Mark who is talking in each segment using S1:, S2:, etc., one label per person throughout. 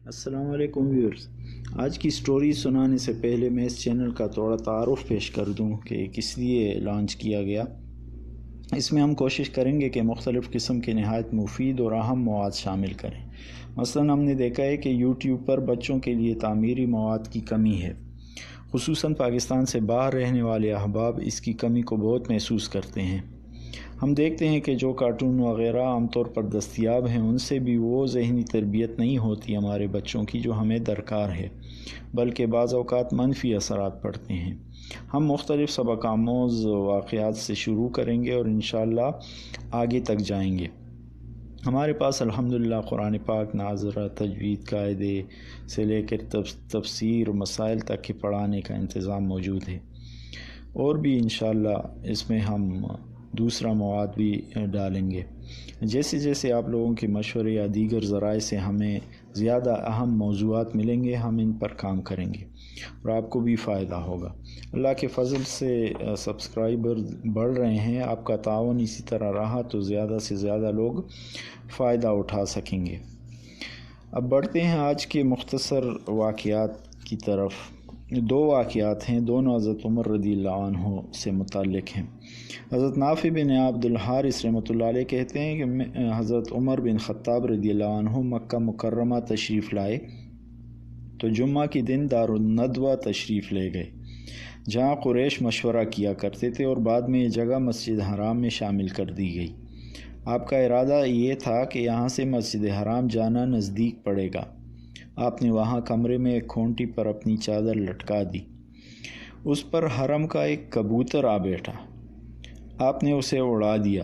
S1: السلام علیکم ویورز، آج کی سٹوری سنانے سے پہلے میں اس چینل کا تھوڑا تعارف پیش کر دوں کہ کس لیے لانچ کیا گیا۔ اس میں ہم کوشش کریں گے کہ مختلف قسم کے نہایت مفید اور اہم مواد شامل کریں۔ مثلا ہم نے دیکھا ہے کہ یوٹیوب پر بچوں کے لیے تعمیری مواد کی کمی ہے، خصوصاً پاکستان سے باہر رہنے والے احباب اس کی کمی کو بہت محسوس کرتے ہیں۔ ہم دیکھتے ہیں کہ جو کارٹون وغیرہ عام طور پر دستیاب ہیں ان سے بھی وہ ذہنی تربیت نہیں ہوتی ہمارے بچوں کی جو ہمیں درکار ہے، بلکہ بعض اوقات منفی اثرات پڑتے ہیں۔ ہم مختلف سبق آموز واقعات سے شروع کریں گے اور انشاءاللہ آگے تک جائیں گے۔ ہمارے پاس الحمدللہ قرآن پاک، ناظرہ، تجوید قاعدے سے لے کر تفسیر و مسائل تک کے پڑھانے کا انتظام موجود ہے، اور بھی انشاءاللہ اس میں ہم دوسرا مواد بھی ڈالیں گے۔ جیسے جیسے آپ لوگوں کے مشورے یا دیگر ذرائع سے ہمیں زیادہ اہم موضوعات ملیں گے، ہم ان پر کام کریں گے اور آپ کو بھی فائدہ ہوگا۔ اللہ کے فضل سے سبسکرائبر بڑھ رہے ہیں، آپ کا تعاون اسی طرح رہا تو زیادہ سے زیادہ لوگ فائدہ اٹھا سکیں گے۔ اب بڑھتے ہیں آج کے مختصر واقعات کی طرف۔ دو واقعات ہیں، دونوں حضرت عمر رضی اللہ عنہ سے متعلق ہیں۔ حضرت نافع بن عبد الحارث رحمۃ اللہ علیہ کہتے ہیں کہ حضرت عمر بن خطاب رضی اللہ عنہ مکہ مکرمہ تشریف لائے تو جمعہ کے دن دارالندوہ تشریف لے گئے، جہاں قریش مشورہ کیا کرتے تھے، اور بعد میں یہ جگہ مسجد حرام میں شامل کر دی گئی۔ آپ کا ارادہ یہ تھا کہ یہاں سے مسجد حرام جانا نزدیک پڑے گا۔ آپ نے وہاں کمرے میں ایک کھونٹی پر اپنی چادر لٹکا دی، اس پر حرم کا ایک کبوتر آ بیٹھا۔ آپ نے اسے اڑا دیا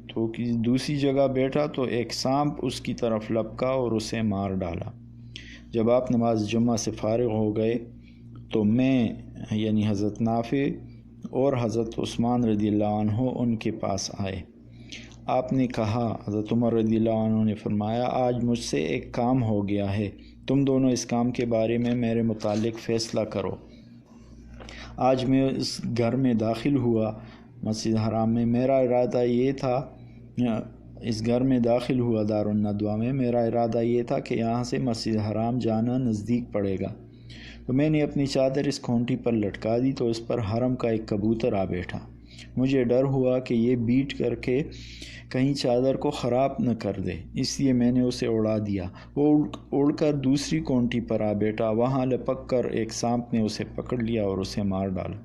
S1: تو دوسری جگہ بیٹھا تو ایک سانپ اس کی طرف لپکا اور اسے مار ڈالا۔ جب آپ نماز جمعہ سے فارغ ہو گئے تو میں یعنی حضرت نافع اور حضرت عثمان رضی اللہ عنہ ان کے پاس آئے۔ آپ نے کہا، حضرت عمر رضی اللہ عنہ نے فرمایا، آج مجھ سے ایک کام ہو گیا ہے، تم دونوں اس کام کے بارے میں میرے متعلق فیصلہ کرو۔ آج میں اس گھر میں داخل ہوا، مسجد حرام میں، میرا ارادہ یہ تھا، اس گھر میں داخل ہوا دارالندوہ میں، میرا ارادہ یہ تھا کہ یہاں سے مسجد حرام جانا نزدیک پڑے گا، تو میں نے اپنی چادر اس کھونٹی پر لٹکا دی تو اس پر حرم کا ایک کبوتر آ بیٹھا۔ مجھے ڈر ہوا کہ یہ بیٹھ کر کے کہیں چادر کو خراب نہ کر دے، اس لیے میں نے اسے اڑا دیا۔ وہ اڑ کر دوسری کھونٹی پر آ بیٹھا، وہاں لپک کر ایک سانپ نے اسے پکڑ لیا اور اسے مار ڈالا۔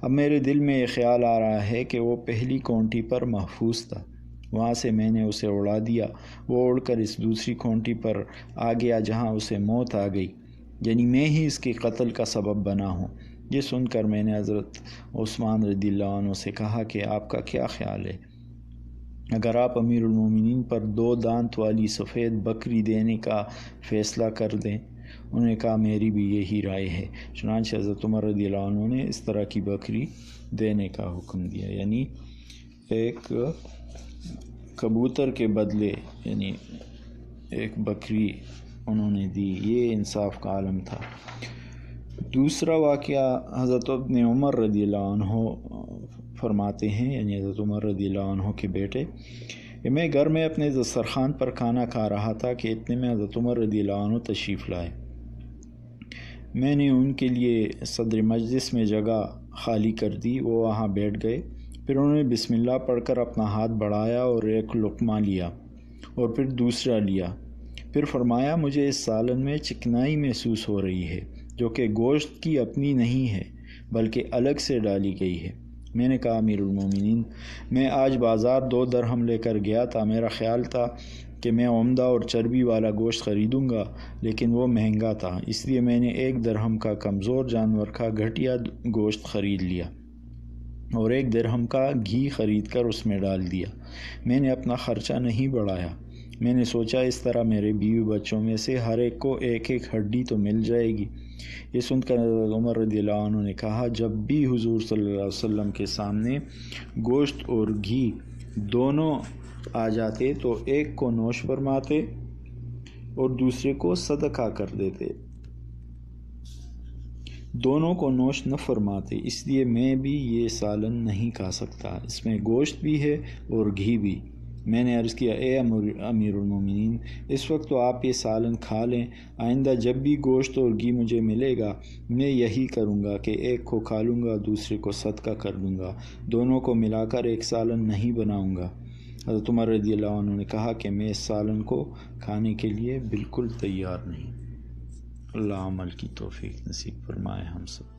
S1: اب میرے دل میں یہ خیال آ رہا ہے کہ وہ پہلی کھونٹی پر محفوظ تھا، وہاں سے میں نے اسے اڑا دیا، وہ اڑ کر اس دوسری کھونٹی پر آ گیا جہاں اسے موت آ گئی، یعنی میں ہی اس کے قتل کا سبب بنا ہوں۔ یہ سن کر میں نے حضرت عثمان رضی اللہ عنہ سے کہا کہ آپ کا کیا خیال ہے؟ اگر آپ امیر المومنین پر 2 دانت والی سفید بکری دینے کا فیصلہ کر دیں۔ انہوں نے کہا، میری بھی یہی رائے ہے۔ چنانچہ حضرت عمر رضی اللہ عنہ نے اس طرح کی بکری دینے کا حکم دیا، یعنی ایک کبوتر کے بدلے یعنی ایک بکری انہوں نے دی۔ یہ انصاف کا عالم تھا۔ دوسرا واقعہ حضرت ابن عمر رضی اللہ عنہ فرماتے ہیں، یعنی حضرت عمر رضی اللہ عنہ کے بیٹے، کہ میں گھر میں اپنے دسترخوان پر کھانا کھا رہا تھا کہ اتنے میں حضرت عمر رضی اللہ عنہ تشریف لائے۔ میں نے ان کے لیے صدر مجلس میں جگہ خالی کر دی، وہ وہاں بیٹھ گئے۔ پھر انہوں نے بسم اللہ پڑھ کر اپنا ہاتھ بڑھایا اور ایک لقمہ لیا اور پھر دوسرا لیا۔ پھر فرمایا، مجھے اس سالن میں چکنائی محسوس ہو رہی ہے جو کہ گوشت کی اپنی نہیں ہے بلکہ الگ سے ڈالی گئی ہے۔ میں نے کہا، امیر المومنین، میں آج بازار 2 درہم لے کر گیا تھا، میرا خیال تھا کہ میں عمدہ اور چربی والا گوشت خریدوں گا، لیکن وہ مہنگا تھا، اس لیے میں نے 1 درہم کا کمزور جانور کا گھٹیا گوشت خرید لیا اور 1 درہم کا گھی خرید کر اس میں ڈال دیا۔ میں نے اپنا خرچہ نہیں بڑھایا۔ میں نے سوچا اس طرح میرے بیوی بچوں میں سے ہر ایک کو 1 ہڈی تو مل جائے گی۔ یہ سن کر حضرت عمر رضی اللہ عنہ نے کہا، جب بھی حضور صلی اللہ علیہ وسلم کے سامنے گوشت اور گھی دونوں آ جاتے تو ایک کو نوش فرماتے اور دوسرے کو صدقہ کر دیتے، دونوں کو نوش نہ فرماتے، اس لیے میں بھی یہ سالن نہیں کھا سکتا، اس میں گوشت بھی ہے اور گھی بھی۔ میں نے عرض کیا اے امیر المومنین، اس وقت تو آپ یہ سالن کھا لیں، آئندہ جب بھی گوشت اور گھی مجھے ملے گا میں یہی کروں گا کہ ایک کو کھا لوں گا، دوسرے کو صدقہ کر دوں گا، دونوں کو ملا کر ایک سالن نہیں بناؤں گا۔ حضرت عمر رضی اللہ عنہ نے کہا کہ میں اس سالن کو کھانے کے لیے بالکل تیار نہیں۔ اللہ عمل کی توفیق نصیب فرمائے ہم سب۔